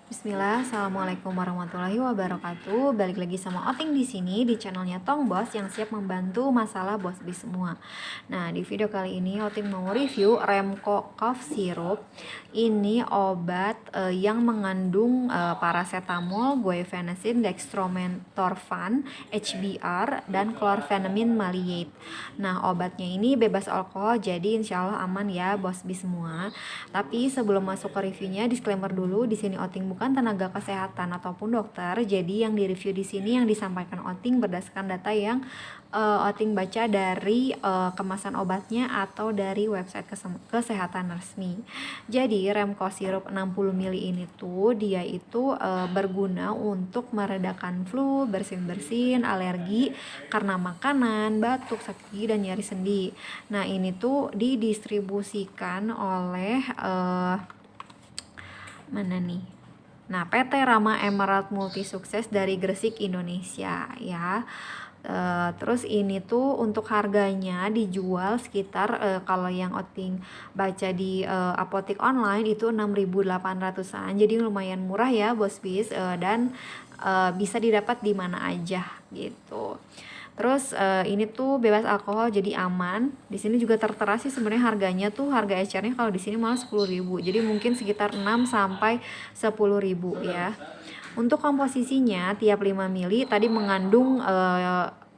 Bismillah, assalamualaikum warahmatullahi wabarakatuh. Balik lagi sama Oting di sini di channelnya Tong Bos yang siap membantu masalah bos bis semua. Nah, di video kali ini Oting mau review Remco Cough Syrup. Ini obat yang mengandung paracetamol, guaifenesin, dextromethorphan, HBr, dan chlorpheniramine maleate. Nah, obatnya ini bebas alkohol, jadi insya Allah aman ya bos bis semua. Tapi sebelum masuk ke reviewnya, disclaimer dulu, di sini Oting bukan tenaga kesehatan ataupun dokter. Jadi yang di-review di sini yang disampaikan Oting berdasarkan data yang Oting baca dari kemasan obatnya atau dari website kesehatan resmi. Jadi Remco Syrup 60 ml ini tuh dia itu berguna untuk meredakan flu, bersin-bersin, alergi karena makanan, batuk, sakit gigi, dan nyeri sendi. Nah, ini tuh didistribusikan oleh mana nih? Nah, PT Rama Emerald Multisukses dari Gresik, Indonesia ya. Terus ini tuh untuk harganya dijual sekitar kalau yang Oting baca di apotek online itu 6.800-an. Jadi lumayan murah ya bos bis, dan bisa didapat di mana aja gitu. Terus ini tuh bebas alkohol jadi aman. Di sini juga tertera sih sebenarnya harganya tuh harga ecernya kalau di sini malah 10.000. Jadi mungkin sekitar 6 sampai 10.000 ya. Untuk komposisinya tiap 5 mili tadi mengandung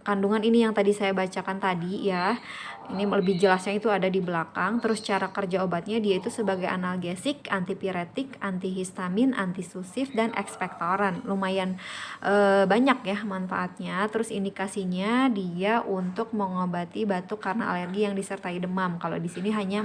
kandungan ini yang tadi saya bacakan tadi ya. Ini lebih jelasnya itu ada di belakang. Terus cara kerja obatnya dia itu sebagai analgesik, antipiretik, antihistamin, antisusif, dan ekspektoran. Lumayan banyak ya manfaatnya. Terus indikasinya dia untuk mengobati batuk karena alergi yang disertai demam. Kalau di sini hanya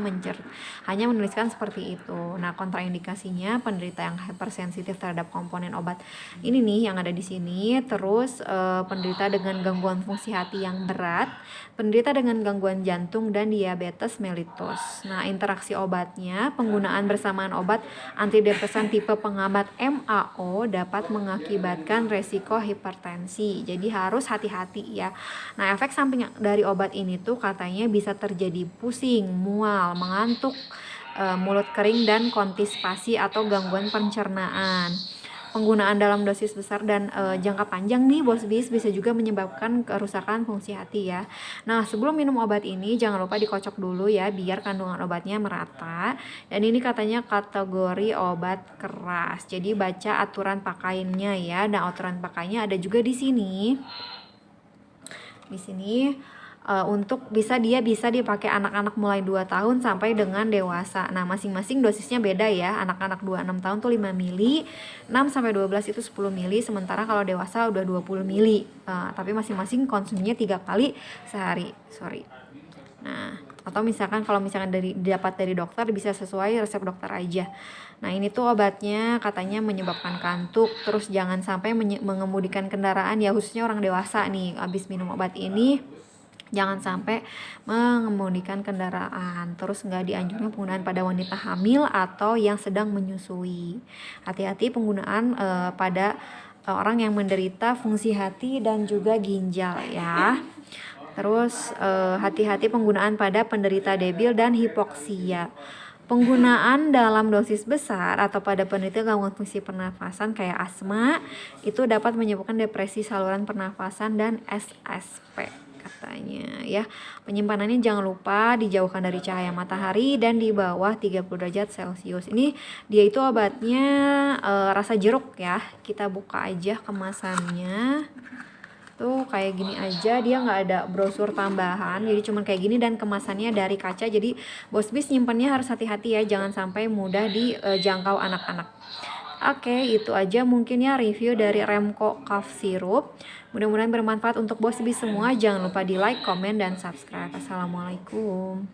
menuliskan seperti itu. Nah, kontraindikasinya penderita yang hypersensitif terhadap komponen obat ini nih yang ada di sini. Terus penderita dengan gangguan fungsi hati yang berat, penderita dengan gangguan jantung, dan diabetes mellitus. Nah, interaksi obatnya, penggunaan bersamaan obat antidepresan tipe penghambat MAO dapat mengakibatkan resiko hipertensi. Jadi harus hati-hati ya. Nah, efek samping dari obat ini tuh katanya bisa terjadi pusing, mual, mengantuk, mulut kering, dan konstipasi atau gangguan pencernaan. Penggunaan dalam dosis besar dan jangka panjang nih bos bis bisa juga menyebabkan kerusakan fungsi hati ya. Nah, sebelum minum obat ini jangan lupa dikocok dulu ya biar kandungan obatnya merata. Dan ini katanya kategori obat keras. Jadi baca aturan pakainya ya. Nah, aturan pakainya ada juga di sini. Di sini untuk bisa dipakai anak-anak mulai 2 tahun sampai dengan dewasa. Nah, masing-masing dosisnya beda ya. Anak-anak 2-6 tahun tuh 5 mili, 6 sampai 12 itu 10 mili, sementara kalau dewasa udah 20 mili. Tapi masing-masing konsumsinya 3 kali sehari. Nah, atau misalkan kalau misalkan didapat dari dokter bisa sesuai resep dokter aja. Nah, ini tuh obatnya katanya menyebabkan kantuk, terus jangan sampai mengemudikan kendaraan ya, khususnya orang dewasa nih. Habis minum obat ini jangan sampai mengemudikan kendaraan. Terus nggak dianjurkan penggunaan pada wanita hamil atau yang sedang menyusui. Hati-hati penggunaan pada orang yang menderita fungsi hati dan juga ginjal ya. Terus hati-hati penggunaan pada penderita debil dan hipoksia. Penggunaan dalam dosis besar atau pada penderita gangguan fungsi pernafasan kayak asma itu dapat menyebabkan depresi saluran pernafasan dan SSP katanya ya. Penyimpanannya jangan lupa dijauhkan dari cahaya matahari dan di bawah 30 derajat Celcius. Ini dia itu obatnya rasa jeruk ya. Kita buka aja kemasannya. Tuh kayak gini aja, dia nggak ada brosur tambahan, jadi cuma kayak gini dan kemasannya dari kaca. Jadi bos bis nyimpannya harus hati-hati ya, jangan sampai mudah dijangkau anak-anak. Oke, itu aja mungkin ya review dari Remco Cough Syrup. Mudah-mudahan bermanfaat untuk bos bis semua. Jangan lupa di like, komen, dan subscribe. Assalamualaikum.